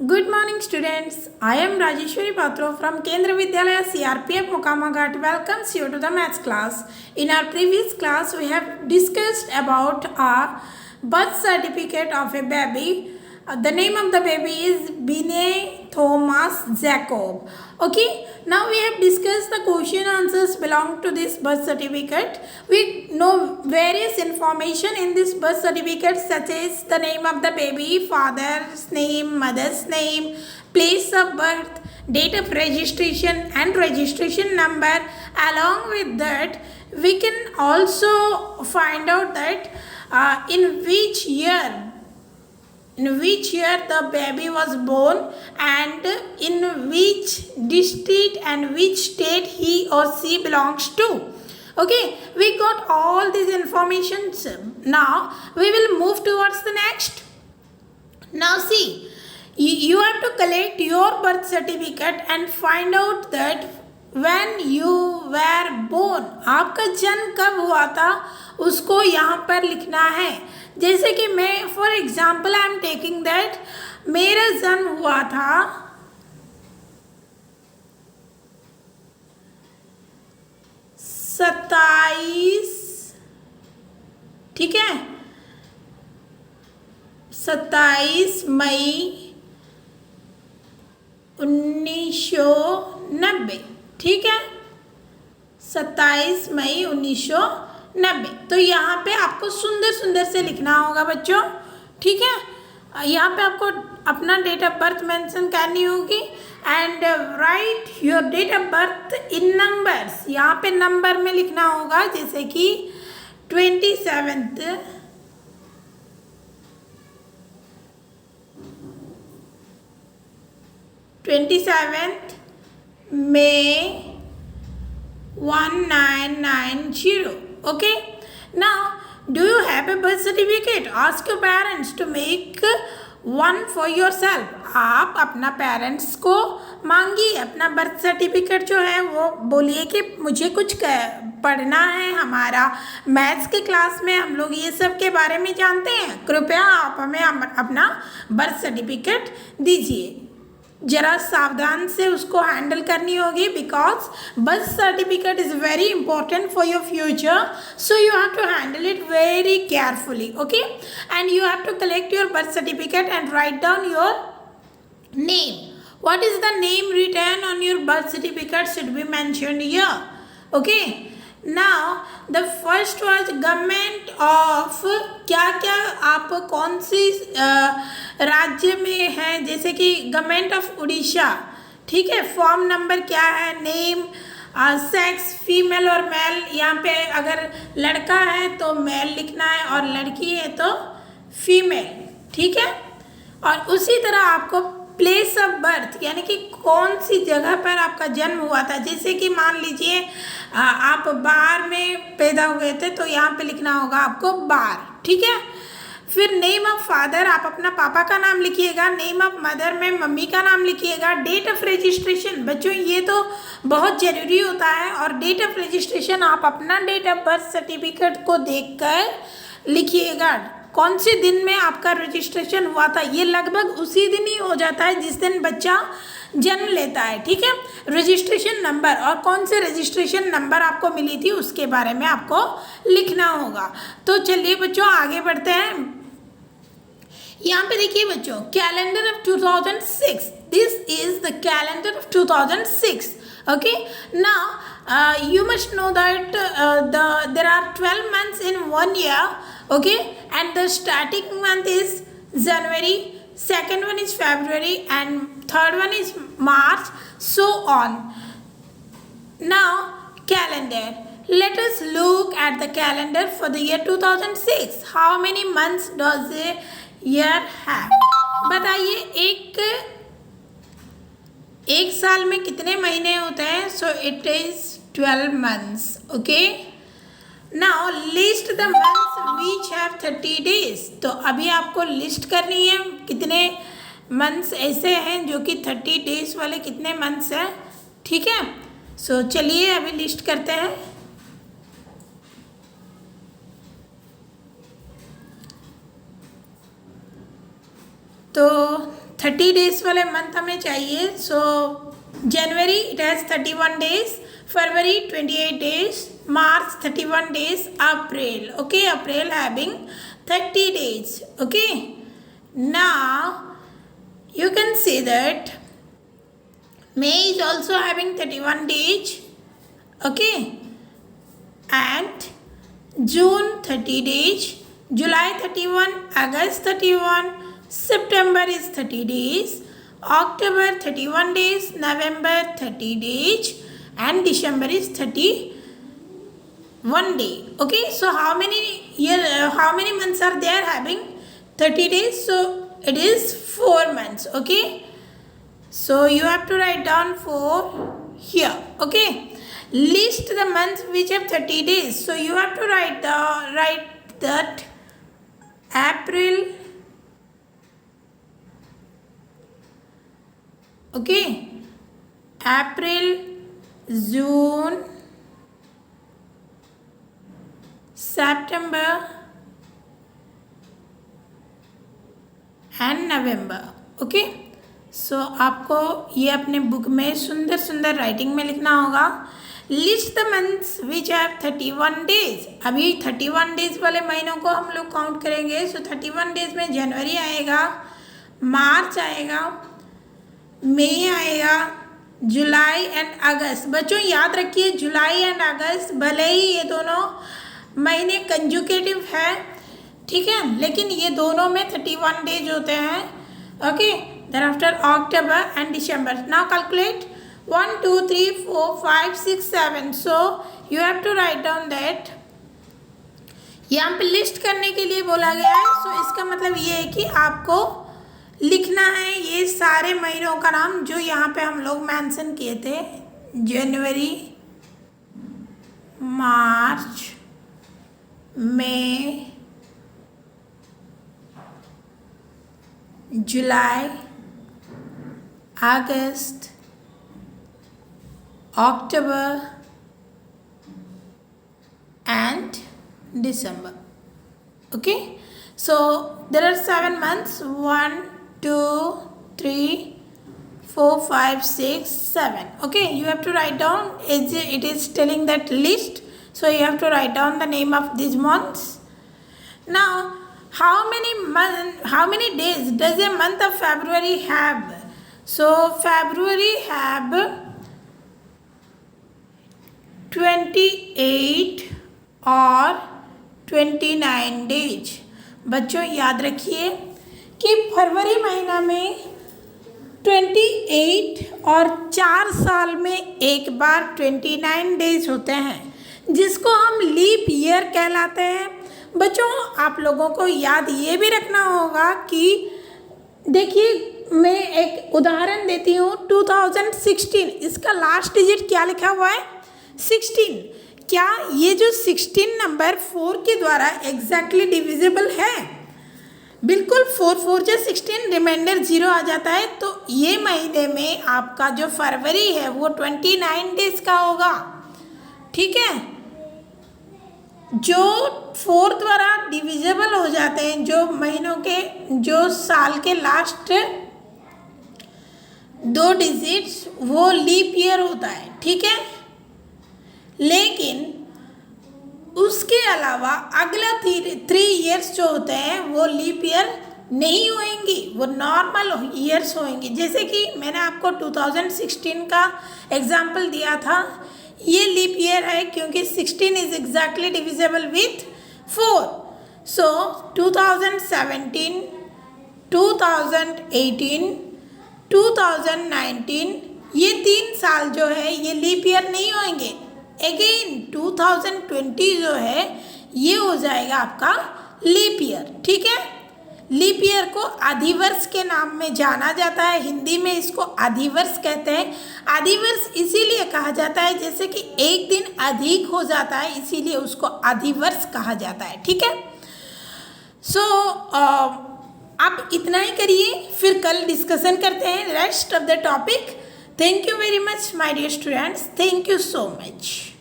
Good morning, students. I am Rajeshwari Patro from Kendra Vidyalaya CRPF Mokama welcomes you to the maths class. In our previous class, we have discussed about a birth certificate of a baby. The name of the baby is Binet Thomas Jacob. Okay, now we have discussed the question answers belong to this birth certificate. We know various information in this birth certificate such as the name of the baby, father's name, mother's name, place of birth, date of registration and registration number. Along with that, we can also find out that in which year the baby was born and in which district and which state he or she belongs to. Okay, we got all these informations. Now we will move towards the next. Now see, you have to collect your birth certificate and find out that when you were born, आपका जन्म कब हुआ था उसको यहाँ पर लिखना है. जैसे कि मैं for example I am taking that मेरा जन्म हुआ था 27, ठीक है, 27 मई 1990, ठीक है, 27 मई 1990. तो यहाँ पे आपको सुंदर सुंदर से लिखना होगा बच्चों, ठीक है. यहाँ पे आपको अपना डेट ऑफ बर्थ मेंशन करनी होगी and write your date of birth in numbers. यहाँ पे नंबर में लिखना होगा, जैसे कि 27 May 1990. Okay, now do you have a birth certificate? Ask your parents to make one for yourself. आप अपना पेरेंट्स को मांगिए अपना बर्थ सर्टिफिकेट जो है वो बोलिए कि मुझे कुछ पढ़ना है. हमारा मैथ्स के क्लास में हम लोग ये सब के बारे में जानते हैं, कृपया आप हमें अपना बर्थ सर्टिफिकेट दीजिए. जरा सावधान से उसको हैंडल करनी होगी because birth certificate is very important for your future, so you have to handle it very carefully. Okay, and you have to collect your birth certificate and write down your name. What is the name written on your birth certificate should be mentioned here. Okay, now the first was government of क्या क्या आप कौन सी राज्य में हैं, जैसे कि government of Orissa, ठीक है. फॉर्म नंबर क्या है, नेम, सेक्स फीमेल और मेल. यहाँ पे अगर लड़का है तो मेल लिखना है और लड़की है तो फीमेल, ठीक है. और उसी तरह आपको प्लेस ऑफ बर्थ यानी कि कौन सी जगह पर आपका जन्म हुआ था. जैसे कि मान लीजिए आप बार में पैदा हुए थे तो यहाँ पे लिखना होगा आपको बार, ठीक है. फिर नेम ऑफ फादर, आप अपना पापा का नाम लिखिएगा. नेम ऑफ मदर में मम्मी का नाम लिखिएगा. डेट ऑफ रजिस्ट्रेशन, बच्चों ये तो बहुत ज़रूरी होता है. और डेट ऑफ रजिस्ट्रेशन आप अपना डेट ऑफ बर्थ सर्टिफिकेट को देखकर लिखिएगा. कौन से दिन में आपका रजिस्ट्रेशन हुआ था, ये लगभग उसी दिन ही हो जाता है जिस दिन बच्चा जन्म लेता है, ठीक है. रजिस्ट्रेशन नंबर और कौन से रजिस्ट्रेशन नंबर आपको मिली थी उसके बारे में आपको लिखना होगा. तो चलिए बच्चों आगे बढ़ते हैं. यहाँ पे देखिए बच्चों, calendar of 2006. This is the calendar of 2006. Okay, now you must know that there are 12 months in one year. Okay, and the starting month is January, second one is February and third one is March, so on. Now calendar, let us look at the calendar for the year 2006. How many months does a year have? बताइए एक साल में कितने महीने होते हैं. So it is 12 months. Okay, now list the months which have 30 days. तो अभी आपको लिस्ट करनी है कितने मंथ्स ऐसे हैं जो कि 30 days वाले कितने मंथ्स हैं, ठीक है. सो चलिए अभी लिस्ट करते हैं. तो 30 डेज वाले मंथ हमें चाहिए. So January it has 31 days, February 28 days, March 31 days, April. Okay, April having 30 days. Okay, now you can see that May is also having 31 days. Okay, and June 30 days, July 31, August 31, September is 30 days, October 31 days, November 30 days, and December is 31 day. Okay, so how many months are there having 30 days? So it is 4 months. Okay, so you have to write down 4 here. Okay, list the months which have 30 days. So you have to write that April. Okay, April, June, September and November. Okay, सो आपको ये अपने book में सुंदर सुंदर writing में लिखना होगा. List the months which have 31 days. अभी 31 डेज वाले महीनों को हम लोग काउंट करेंगे. सो 31 डेज में जनवरी आएगा, मार्च आएगा, मई आएगा, जुलाई एंड अगस्त. बच्चों याद रखिए जुलाई एंड अगस्त भले ही ये दोनों महीने कंजुकेटिव है, ठीक है, लेकिन ये दोनों में 31 डेज होते हैं. Okay, thereafter October and December. Now calculate 1 2 3 4 5 6 7. So you have to write down that. यहाँ पे लिस्ट करने के लिए बोला गया है. सो इसका मतलब ये है कि आपको लिखना है ये सारे महीनों का नाम जो यहाँ पे हम लोग मेंशन किए थे. जनवरी, मार्च, मई, जुलाई, August, October and December. Okay, so there are 7 months. 1 2 3 4 5 6 7. Okay, you have to write down. It is telling that list, so you have to write down the name of these months. Now how many days does a month of February have? So February have 28 और 29 days. बच्चों याद रखिए कि फरवरी महीना में 28 और 4 साल में एक बार 29 डेज होते हैं, जिसको हम लीप ईयर कहलाते हैं. बच्चों आप लोगों को याद ये भी रखना होगा कि देखिए मैं एक उदाहरण देती हूँ. 2016 इसका लास्ट डिजिट क्या लिखा हुआ है? 16. क्या ये जो 16 नंबर 4 के द्वारा एग्जैक्टली डिविजिबल है? बिल्कुल. 4 4 जो 16, रिमाइंडर 0 आ जाता है. तो ये महीने में आपका जो फरवरी है वो 29 डेज का होगा, ठीक है. जो 4 द्वारा डिविजिबल हो जाते हैं, जो महीनों के, जो साल के लास्ट 2 डिजिट्स, वो लीप ईयर होता है, ठीक है. लेकिन उसके अलावा अगला 3 ईयर्स जो होते हैं वो लीप ईयर नहीं होंगी, वो नॉर्मल ईयर्स होंगे. जैसे कि मैंने आपको 2016 का एग्जाम्पल दिया था. ये लीप ईयर है क्योंकि 16 इज एग्जैक्टली डिविजिबल विथ 4. सो 2017, 2018, 2019 ये 3 साल जो है ये लीप ईयर नहीं होंगे. अगेन 2020 जो है ये हो जाएगा आपका लीप ईयर, ठीक है. लीप ईयर को अधिवर्ष के नाम में जाना जाता है. हिंदी में इसको अधिवर्ष कहते हैं. अधिवर्ष इसीलिए कहा जाता है जैसे कि एक दिन अधिक हो जाता है, इसीलिए उसको अधिवर्ष कहा जाता है, ठीक है. सो आप इतना ही करिए, फिर कल डिस्कशन करते हैं rest of the topic. Thank you very much my dear students. Thank you so much.